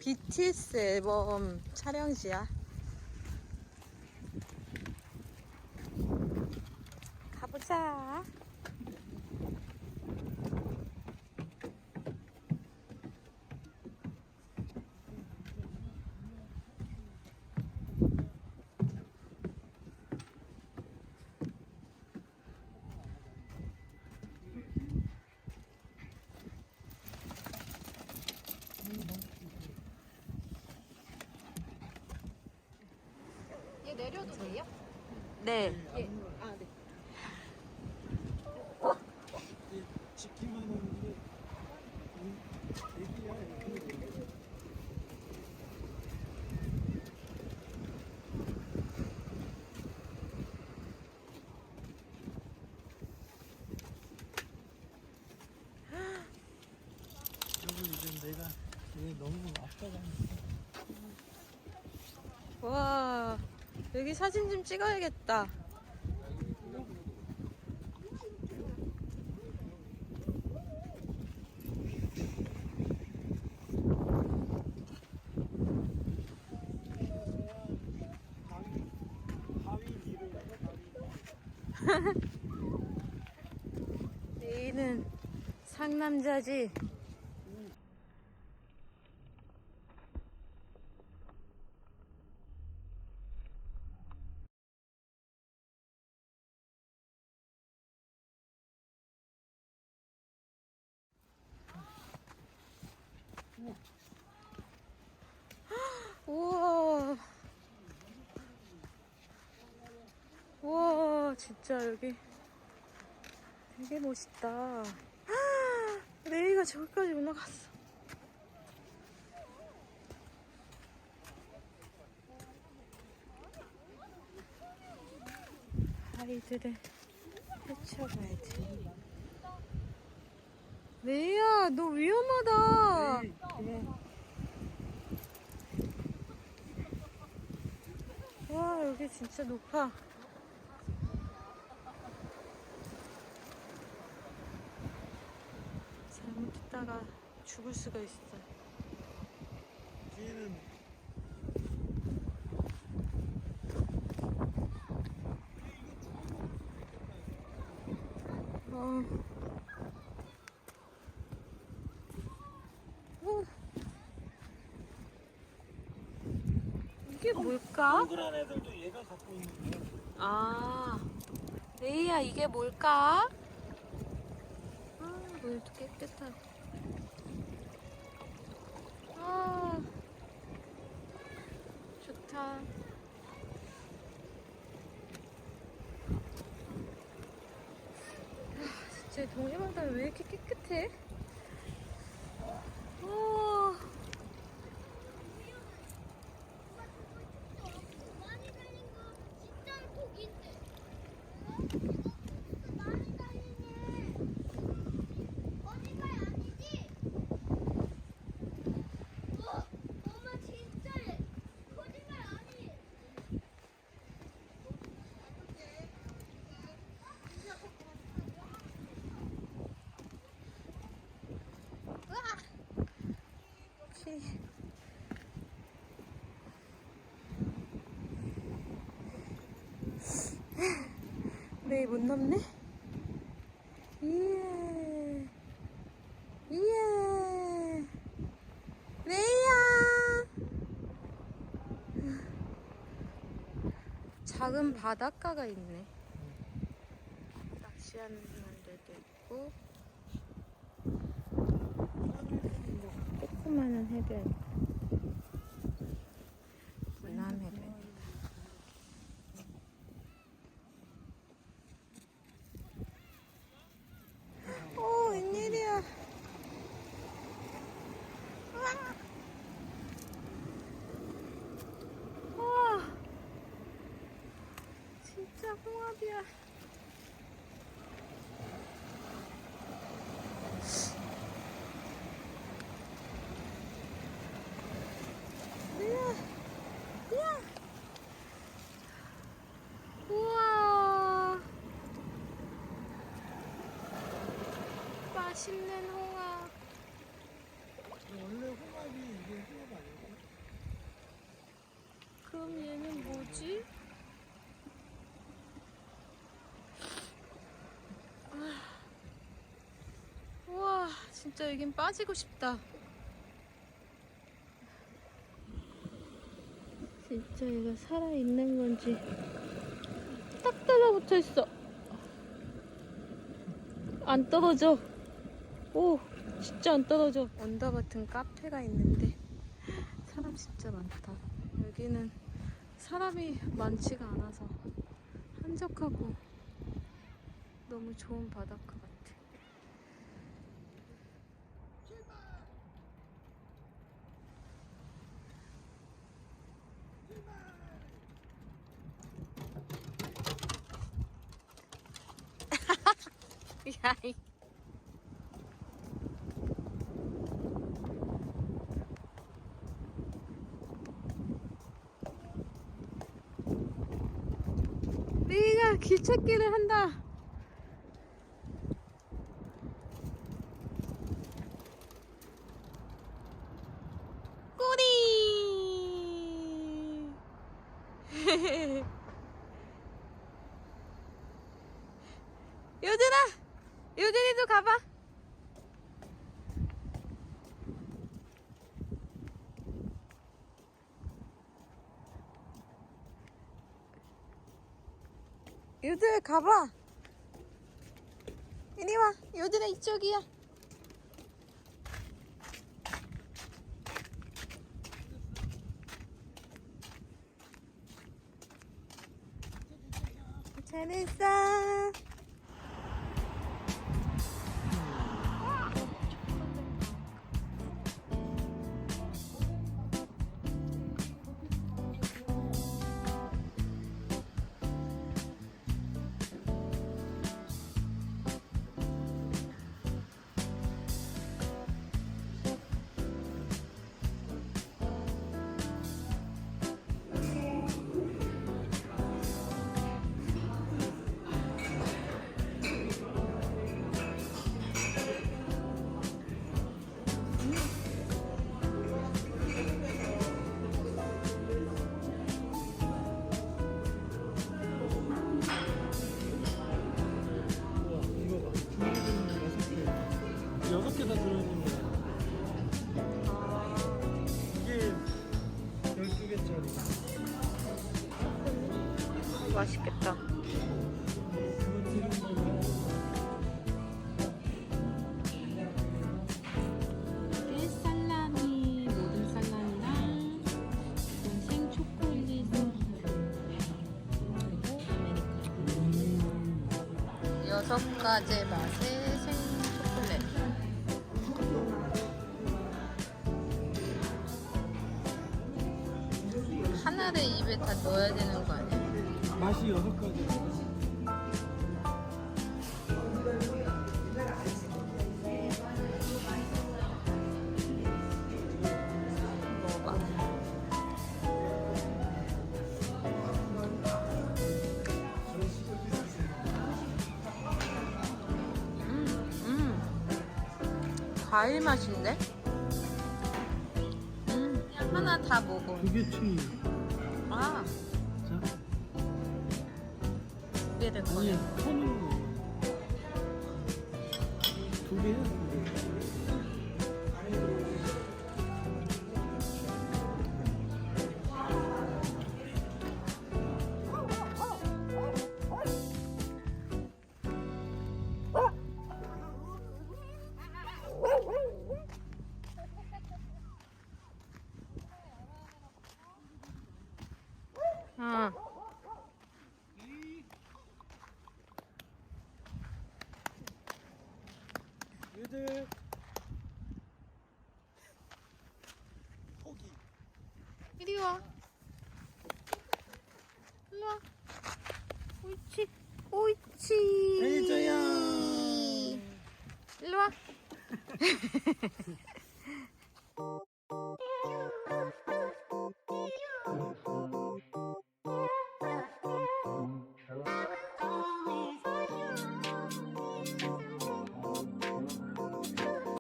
BTS 앨범 촬영지야. 가보자. 얘 내려도 돼요? 네. 예. 아, 네. 지키만 하는데 애기야 애기. 그리고 이제 내가 얘 너무 아파가니까 와, 여기 사진 좀 찍어야겠다. 바위 위로 바위. 얘는 상남자지. 우와. 우와, 진짜 여기 되게 멋있다. 레이가 저기까지 올라갔어. 아이들을 헤쳐가야지. 레이야, 너 위험하다. 그래. 와, 여기 진짜 높아. 잘못했다가 죽을 수가 있어. 뒤에는 어. 오. 이게 뭘까? 동그란 애들도 얘가 갖고 있는 거야. 아, 레이야, 이게 뭘까? 아, 물도 깨끗하고. 아, 좋다. 진짜 동해바다 왜 이렇게 깨끗해? 와. 많이 달린 거 진짜 고기인데. 많이 달리네. 거짓말 아니지? 엄마 진짜래. 거짓말 아니. 키. 레이 못 넘네? 이에. 이에. 레이야. 작은 바닷가가 있네. 낚시하는 데도 있고. 조그마한 해변. 남해변. 오, 웬일이야. 우와. 진짜 홍합이야. 이야. 이야. 우와. 맛있는 홍합. 원래 홍합이 이게 홍합 아니야? 진짜 여긴 빠지고 싶다. 진짜 얘가 살아있는 건지 딱 달라붙어 있어. 안 떨어져. 오, 진짜 안 떨어져. 언더 같은 카페가 있는데 사람 진짜 많다. 여기는 사람이 많지가 않아서 한적하고 너무 좋은 바닷가 같아. 야이. 내가 길찾기를 한다. 꼬리. 요준아, 요준이도 가봐. 요준아 가봐. 이리 와. 요준아 이쪽이야. 잘했어. 우와, 이거 봐. 중국은 6개 다 들어있는 거야. 이게 12개짜리. 맛있겠다. 그거 들은 거는 이게 살라미, 모든 살라미랑 생 초콜릿 그리고 아메리카노. 6가지 맛의 생 초콜릿. 하나를 입에 다 넣어야 되는 거 아니야? 맛이 6가지. 먹어봐. 과일 맛인데? 하나 다 먹어. 2개 아, 자, 두 개 될 아니, 거네. 톤인 거. 2개야? 어. 얘들 포기. 이리 와. 일로 와. 옳지. 옳지. 해줘요. 일로 와.